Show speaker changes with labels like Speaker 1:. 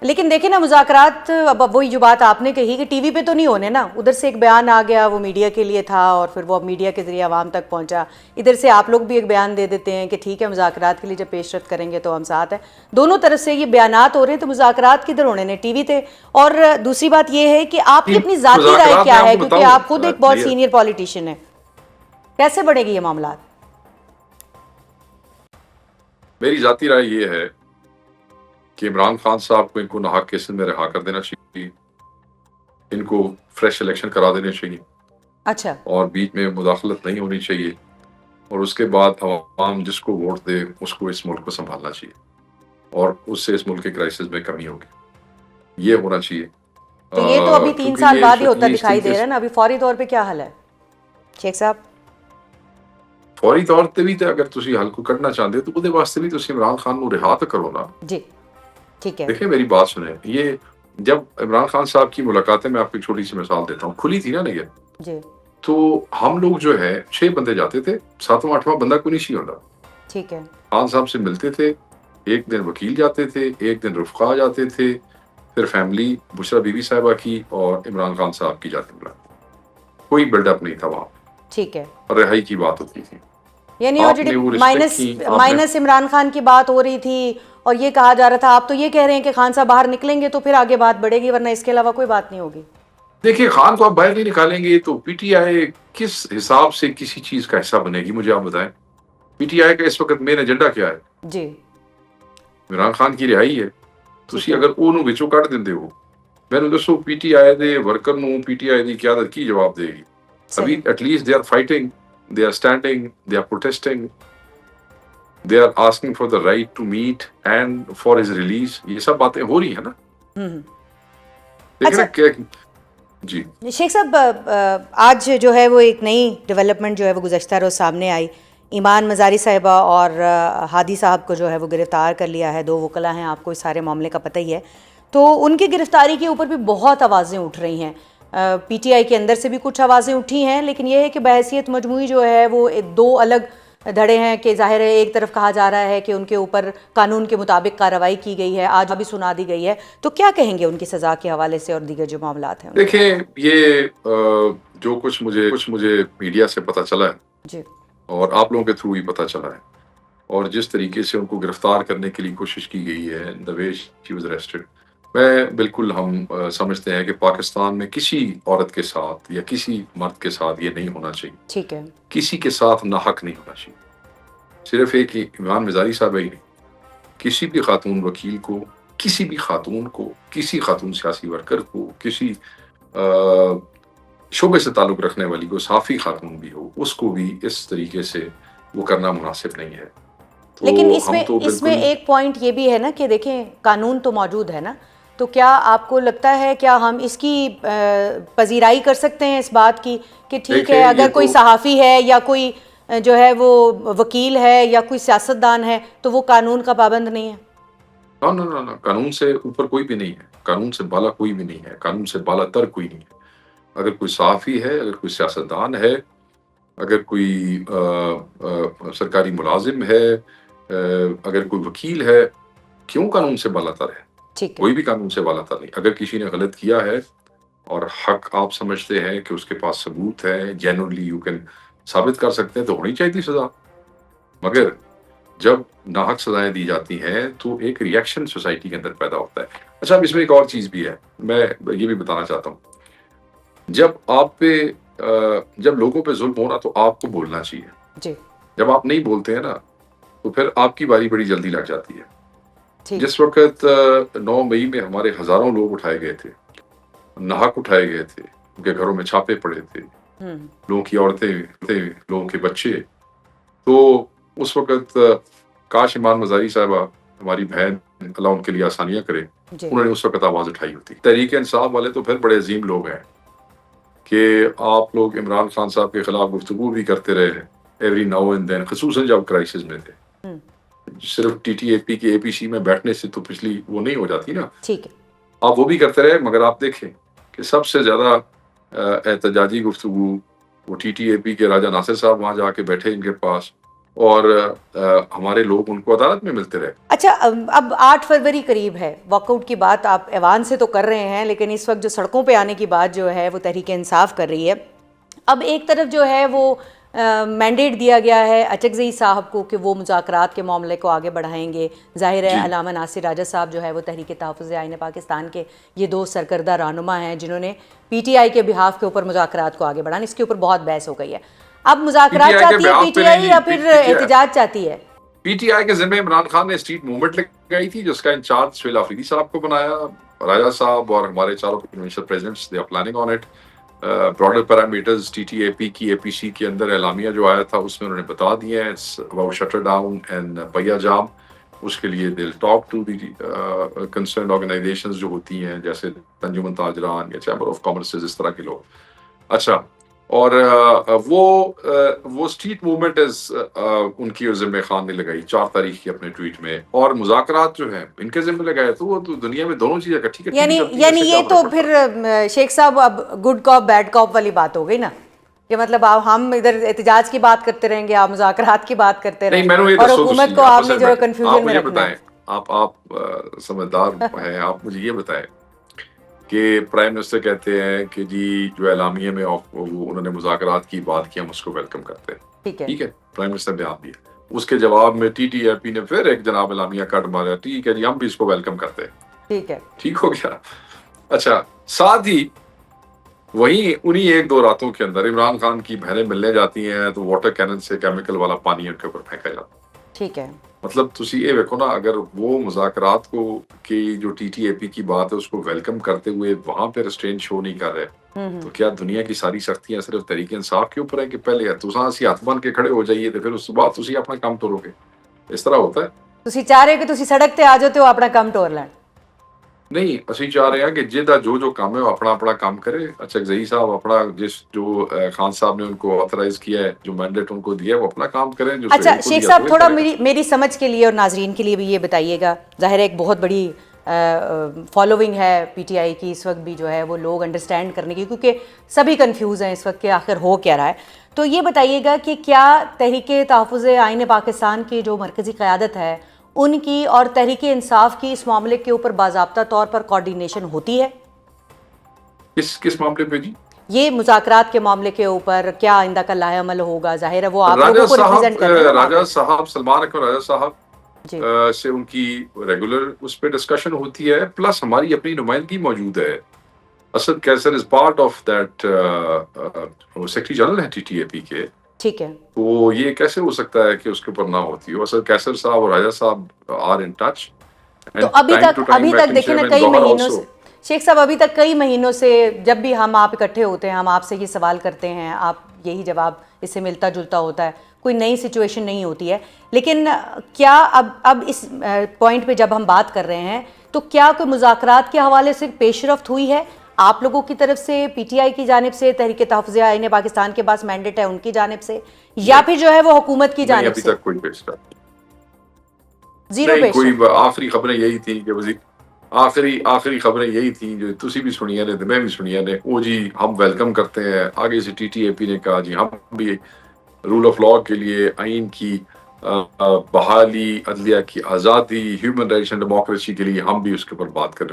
Speaker 1: لیکن دیکھیں نا مذاکرات، اب وہی جو بات آپ نے کہی کہ ٹی وی پہ تو نہیں ہونے نا، ادھر سے ایک بیان آ گیا وہ میڈیا کے لیے تھا اور پھر وہ میڈیا کے ذریعے عوام تک پہنچا، ادھر سے آپ لوگ بھی ایک بیان دے دیتے ہیں کہ ٹھیک ہے مذاکرات کے لیے جب پیش رفت کریں گے تو ہم ساتھ ہیں، دونوں طرف سے یہ بیانات ہو رہے ہیں، تو مذاکرات کدھر ہونے نے؟ ٹی وی تھے۔ اور دوسری بات یہ ہے کہ آپ کی اپنی ذاتی رائے
Speaker 2: مذاکرات میں
Speaker 1: کیا
Speaker 2: آپ
Speaker 1: ہے،
Speaker 2: کو
Speaker 1: کیونکہ آپ خود ایک بہت
Speaker 2: بتاؤں،
Speaker 1: سینئر پولیٹیشین ہیں، کیسے بڑھے گی یہ معاملات؟
Speaker 2: میری ذاتی رائے یہ ہے کہ عمران خان صاحب کو ان کو ناحق کیسز میں رہا کر دینا چاہیے، ان کو فریش الیکشن کرا دینے چاہیے
Speaker 1: اچھا،
Speaker 2: اور بیچ میں مداخلت نہیں ہونی چاہیے، اور اس کے بعد عوام جس کو ووٹ دے اس کو اس ملک کو سنبھالنا چاہیے، اور اس سے اس ملک کے کرائسس میں کمی ہوگی، یہ ہونا چاہیے۔
Speaker 1: تو یہ تو ابھی 3
Speaker 2: کیونکہ
Speaker 1: سال بعد ہی ہوتا
Speaker 2: یہ اس
Speaker 1: دکھائی
Speaker 2: طریقے
Speaker 1: دے رہا ہے
Speaker 2: سے
Speaker 1: نا، ابھی فوری طور پہ کیا حل ہے شیخ صاحب؟
Speaker 2: فوری طور تے بھی تے اگر تسی حل کو کڈنا چاہتے ہو تو وہ واسطے بھی تسی عمران خان نو رہا تو کرو نا۔
Speaker 1: جی ٹھیک ہے،
Speaker 2: دیکھیں میری بات سنیں، یہ جب عمران خان صاحب کی ملاقاتیں، میں آپ کو ایک چھوٹی سی مثال دیتا ہوں، کھلی تھی نا یہ،
Speaker 1: جی
Speaker 2: تو ہم لوگ جو ہے 6 بندے جاتے تھے، 7واں 8واں بندہ کوئی نہیں ہوتا،
Speaker 1: ٹھیک ہے،
Speaker 2: خان صاحب سے ملتے تھے، ایک دن وکیل جاتے تھے، ایک دن رفقا جاتے تھے، پھر فیملی بشرا بی بی صاحبہ کی اور عمران خان صاحب کی جاتی ملا، کوئی بلڈ اپ نہیں تھا وہاں،
Speaker 1: ٹھیک ہے،
Speaker 2: رہائی کی بات ہوتی تھی،
Speaker 1: یعنی
Speaker 2: آپ نے وہ رسپیکٹ کی، آپ نے
Speaker 1: مائنس عمران خان کی بات ہو رہی تھی اور یہ کہا جا رہا تھا، آپ تو یہ کہہ رہے ہیں کہ خان صاحب باہر نکلیں گے تو پھر آگے بات بڑھے گی، ورنہ اس کے علاوہ کوئی بات نہیں ہوگی؟
Speaker 2: دیکھیے خان کو آپ باہر نہیں نکالیں گے تو پی ٹی آئی کس حساب سے کسی چیز کا حصہ بنے گی؟ مجھے آپ بتائیں، پی ٹی آئی کا اس وقت مین ایجنڈا کیا ہے؟
Speaker 1: جی
Speaker 2: عمران خان کی رہائی ہے۔
Speaker 1: ٹھیک
Speaker 2: تسی
Speaker 1: ہے،
Speaker 2: اگر انہوں وچوں کٹ دیندے ہو، میں نے دسو پی ٹی آئی دے ورکر نو پی ٹی آئی دی قیادت کی جواب دے گی؟ ابھی
Speaker 1: صحیح،
Speaker 2: at least they are fighting, they are standing, they are protesting, they are asking for the right to meet and for his release, یہ سب باتیں ہو رہی ہیں نا، دیکھیں نا
Speaker 1: اچھا
Speaker 2: کہ جی
Speaker 1: شیخ صاحب، آج جو ہے وہ ایک نئی ڈیولپمنٹ جو ہے وہ گزشتہ روز سامنے آئی، ایمان مزاری صاحبہ اور ہادی صاحب کو جو ہے وہ گرفتار کر لیا ہے، 2 وکلا ہیں، آپ کو اس سارے معاملے کا پتہ ہی ہے، تو ان کی گرفتاری کے اوپر بھی بہت آوازیں اٹھ رہی ہیں، پی ٹی آئی کے اندر سے بھی کچھ آوازیں اٹھی ہیں، لیکن یہ ہے کہ بحیثیت مجموعی جو ہے وہ 2 الگ دھڑے ہیں کہ ظاہر ہے ایک طرف کہا جا رہا ہے کہ ان کے اوپر قانون کے مطابق کارروائی کی گئی ہے، آج بھی سنا دی گئی ہے، تو کیا کہیں گے ان کی سزا کے حوالے سے اور دیگر جو معاملات ہیں ان کے؟
Speaker 2: دیکھیں یہ جو کچھ مجھے میڈیا سے پتہ چلا ہے
Speaker 1: جی
Speaker 2: اور آپ لوگوں کے تھرو ہی پتہ چلا ہے، اور جس طریقے سے ان کو گرفتار کرنے کے لیے کوشش کی گئی ہے، the way she was arrested، میں بالکل ہم سمجھتے ہیں کہ پاکستان میں کسی عورت کے ساتھ یا کسی مرد کے ساتھ یہ نہیں ہونا چاہیے،
Speaker 1: ٹھیک ہے،
Speaker 2: کسی کے ساتھ ناحق نہیں ہونا چاہیے، صرف ایک ہی ایمان مزاری صاحب ہی نہیں، کسی بھی خاتون وکیل کو، کسی بھی خاتون کو، کسی خاتون سیاسی ورکر کو، کسی شعبے سے تعلق رکھنے والی کو، صحافی خاتون بھی ہو، اس کو بھی اس طریقے سے وہ کرنا مناسب نہیں ہے، تو
Speaker 1: لیکن
Speaker 2: ہم تو
Speaker 1: اس میں
Speaker 2: بالکل
Speaker 1: ایک پوائنٹ یہ بھی ہے نا کہ دیکھیں قانون تو موجود ہے نا، تو کیا آپ کو لگتا ہے کیا ہم اس کی پذیرائی کر سکتے ہیں اس بات کی کہ ٹھیک ہے
Speaker 2: دیکھیں
Speaker 1: اگر
Speaker 2: یہ
Speaker 1: کوئی
Speaker 2: تو
Speaker 1: صحافی ہے یا کوئی جو ہے وہ وکیل ہے یا کوئی سیاستدان ہے تو وہ قانون کا پابند نہیں ہے؟
Speaker 2: نہ قانون سے اوپر کوئی بھی نہیں ہے، قانون سے بالا کوئی بھی نہیں ہے، قانون سے بالا تر کوئی نہیں ہے، اگر کوئی صحافی ہے، اگر کوئی سیاستدان ہے، اگر کوئی سرکاری ملازم ہے، اگر کوئی وکیل ہے، کیوں قانون سے بالا تر ہے؟
Speaker 1: ٹھیک ہے،
Speaker 2: کوئی بھی قانون سے بالا تر نہیں، اگر کسی نے غلط کیا ہے اور حق آپ سمجھتے ہیں کہ اس کے پاس ثبوت ہے، جینولی یو کین ثابت کر سکتے ہیں، تو ہونی چاہیے تھی سزا، مگر جب ناحق سزائیں دی جاتی ہیں تو ایک ریئیکشن سوسائٹی کے اندر پیدا ہوتا ہے۔ اچھا اب اس میں ایک اور چیز بھی ہے، میں یہ بھی بتانا چاہتا ہوں، جب آپ پہ جب لوگوں پہ ظلم ہونا تو آپ کو بولنا چاہیے،
Speaker 1: جی
Speaker 2: جب آپ نہیں بولتے ہیں نا تو پھر آپ کی باری بڑی جلدی لگ جاتی ہے۔
Speaker 1: ٹھیک،
Speaker 2: جس وقت 9 مئی میں ہمارے ہزاروں لوگ اٹھائے گئے تھے، ناحق اٹھائے گئے تھے، ان کے گھروں میں چھاپے پڑے تھے، لوگوں کی عورتیں، لوگوں کے بچے، تو اس وقت کاش ایمان مزاری صاحبہ ہماری بہن، اللہ ان کے لیے آسانیاں کرے،
Speaker 1: جی
Speaker 2: انہوں نے اس وقت آواز اٹھائی ہوتی۔ تحریک انصاف والے تو پھر بڑے عظیم لوگ ہیں کہ آپ لوگ عمران خان صاحب کے خلاف گفتگو بھی کرتے رہے ایوری ناؤ اینڈ دین، خصوصاً جب کرائسس میں تھے، صرف ٹی ٹی اے پی کے اے پی سی میں بیٹھنے سے تو پچھلی وہ نہیں ہو جاتی نا،
Speaker 1: ٹھیک ہے،
Speaker 2: آپ وہ بھی کرتے رہے، مگر آپ دیکھیں کہ سب سے زیادہ احتجاجی گفتگو وہ ٹی ٹی اے پی کے راجہ ناصر صاحب وہاں جا کے بیٹھے ان کے پاس، اور ہمارے لوگ ان کو عدالت میں ملتے رہے.
Speaker 1: اچھا اب 8 فروری قریب ہے، واک آؤٹ کی بات آپ ایوان سے تو کر رہے ہیں، لیکن اس وقت جو سڑکوں پہ آنے کی بات جو ہے وہ تحریک انصاف کر رہی ہے. اب ایک طرف جو ہے وہ مینڈیٹ دیا گیا ہے اچکزئی صاحب کو کہ وہ مذاکرات کے معاملے کو آگے بڑھائیں گے. ظاہر ہے علامہ ناصر راجہ صاحب جو ہے وہ تحریک تحفظ آئین پاکستان کے یہ دو سرکردہ رہنما ہیں جنہوں نے پی ٹی آئی کے بہاف کے اوپر مذاکرات کو آگے بڑھانا، اس کے اوپر بہت بحث ہو گئی ہے. اب مذاکرات چاہتی ہے پی ٹی آئی یا پھر احتجاج چاہتی ہے؟
Speaker 2: پی ٹی آئی کے ذمہ عمران خان نے اسٹریٹ موومنٹ لگائی تھی جس کا انچارج سہیل آفریدی صاحب کو بنایا. راجہ صاحب اور ہمارے چاروں provincial presidents they are planning on it. Broader parameters T T A P کی اے پی سی کے اندر اعلامیہ جو آیا تھا اس میں انہوں نے بتا دیے ہیں اباؤٹ شٹر ڈاؤن اینڈ پیا جام. اس کے لیے deal talk to the concerned organizations جو ہوتی ہیں جیسے انجمن تاجران یا چیمبر آف کامرس اس طرح کے لوگ. اچھا، اور وہ اسٹریٹ موومنٹ ان کی ذمہ خان نے لگائی 4 تاریخ کی اپنے ٹویٹ میں، اور مذاکرات جو ہیں ان کے ذمہ لگائے. تو وہ تو دنیا میں دونوں چیزیں اکٹھی
Speaker 1: یعنی یہ تو پھر شیخ صاحب اب گڈ کاپ بیڈ کاپ والی بات ہو گئی نا، کہ مطلب ہم ادھر احتجاج کی بات کرتے رہیں گے، آپ مذاکرات کی بات کرتے رہیں گے، اور حکومت کو آپ نے جو ہے کنفیوژن میں رکھنا ہے.
Speaker 2: آپ سمجھدار ہیں، آپ مجھے یہ بتائیں کہ پرائم منسٹر کہتے ہیں کہ جی جو اعلامیے میں انہوں نے مذاکرات کی بات کی ہم اس کو ویلکم کرتے ہیں. ٹھیک ہے، پرائم منسٹر بیان دیا. اس کے جواب میں ٹی ٹی اے پی نے پھر ایک جناب اعلامیہ کٹ مارا، ٹھیک ہے جی ہم بھی اس کو ویلکم کرتے ہیں.
Speaker 1: ٹھیک ہے،
Speaker 2: ٹھیک ہو گیا. اچھا، ساتھ ہی وہیں انہی 1-2 راتوں کے اندر عمران خان کی بہنیں ملنے جاتی ہیں تو واٹر کینن سے کیمیکل والا پانی ان کے اوپر پھینکا جاتا ہے.
Speaker 1: ٹھیک ہے،
Speaker 2: مطلب تسی یہ دیکھو نا، اگر وہ مذاکرات کو کی جو ٹی ٹی اے پی کی بات ہے اس کو ویلکم کرتے ہوئے وہاں پہ ریسٹرین شو نہیں کر رہے، تو کیا دنیا کی ساری سختیاں صرف تحریک انصاف کے اوپر ہے کہ پہلے تساں اسی ہاتھ بن کے کھڑے ہو جائیے تو پھر اس کے بعد تسی اپنا کام ٹورو گے؟ اس طرح ہوتا ہے.
Speaker 1: تسی چاہ رہے ہو کہ تسی سڑک تے آ جاتے ہو اپنا کام ٹور لین؟
Speaker 2: نہیں، اسی چاہ رہے ہیں کہ جہاں جو کام ہے وہ اپنا کام کرے. اچکزئی صاحب اپنا جو خان صاحب نے ان کو آتھرائز کیا ہے، جو مینڈیٹ ان کو دیا ہے وہ اپنا کام کریں. جو
Speaker 1: اچھا شیخ صاحب تھوڑا میری سمجھ کے لیے اور ناظرین کے لیے بھی یہ بتائیے گا، ظاہر ہے ایک بہت بڑی فالوئنگ ہے پی ٹی آئی کی اس وقت بھی جو ہے وہ لوگ انڈرسٹینڈ کرنے کی، کیونکہ سبھی کنفیوز ہیں اس وقت کہ آخر ہو کیا رہا ہے. تو یہ بتائیے گا کہ کیا تحریک تحفظ آئین پاکستان کی جو مرکزی قیادت ہے ان کی اور تحریک انصاف کی اس معاملے کے اوپر باضابطہ طور پر کوارڈینیشن ہوتی ہے؟
Speaker 2: کس معاملے پہ جی؟
Speaker 1: یہ مذاکرات کے معاملے کے اوپر کیا آئندہ کا لاہ عمل ہوگا؟ ظاہر ہے وہ آپ لوگوں کو ریپرزینٹ کرتے ہیں.
Speaker 2: راجہ صاحب سلمان اکبر راجہ صاحب سے ان کی ریگولر اس پہ ڈسکشن ہوتی ہے، پلس ہماری اپنی نمائندگی موجود ہے. اسد کیسر is part of that, secretary general ہیں ٹی ٹی اے پی کے.
Speaker 1: ٹھیک ہے،
Speaker 2: تو یہ کیسے ہو سکتا ہے کہ اس کے اوپر نہ ہوتی ہو؟ اسد کیسر صاحب اور راجہ صاحب آر ان ٹچ.
Speaker 1: تو ابھی تک دیکھیں نا کئی مہینوں سے شیخ صاحب، ابھی تک کئی مہینوں سے جب بھی ہم آپ اکٹھے ہوتے ہیں ہم آپ سے یہ سوال کرتے ہیں، آپ یہی جواب اس سے ملتا جلتا ہوتا ہے، کوئی نئی سچویشن نہیں ہوتی ہے. لیکن کیا اب اس پوائنٹ پہ جب ہم بات کر رہے ہیں تو کیا کوئی مذاکرات کے حوالے سے پیش رفت ہوئی ہے آپ لوگوں کی طرف سے، پی ٹی آئی کی جانب سے، تحریک تحفظ آئین پاکستان کے پاس مینڈیٹ ہے ان کی جانب سے، یا پھر جو ہے وہ حکومت کی جانب سے؟
Speaker 2: ابھی تک کوئی پیش رفت
Speaker 1: زیرو پیش
Speaker 2: کوئی. آخری خبریں یہی تھیں کہ وزیر آخری خبریں یہی تھیں جو تسی بھی سنیا نے، میں بھی سنیا نے، وہ جی ہم ویلکم کرتے ہیں. آگے سے ٹی ٹی اے پی نے کہا جی ہم بھی رول آف لاء کے لیے، آئین کی بحالی، عدلیہ کی آزادی، ہیومن رائٹس اینڈ ڈیموکریسی کے لیے ہم بھی اس کے اوپر بات کریں.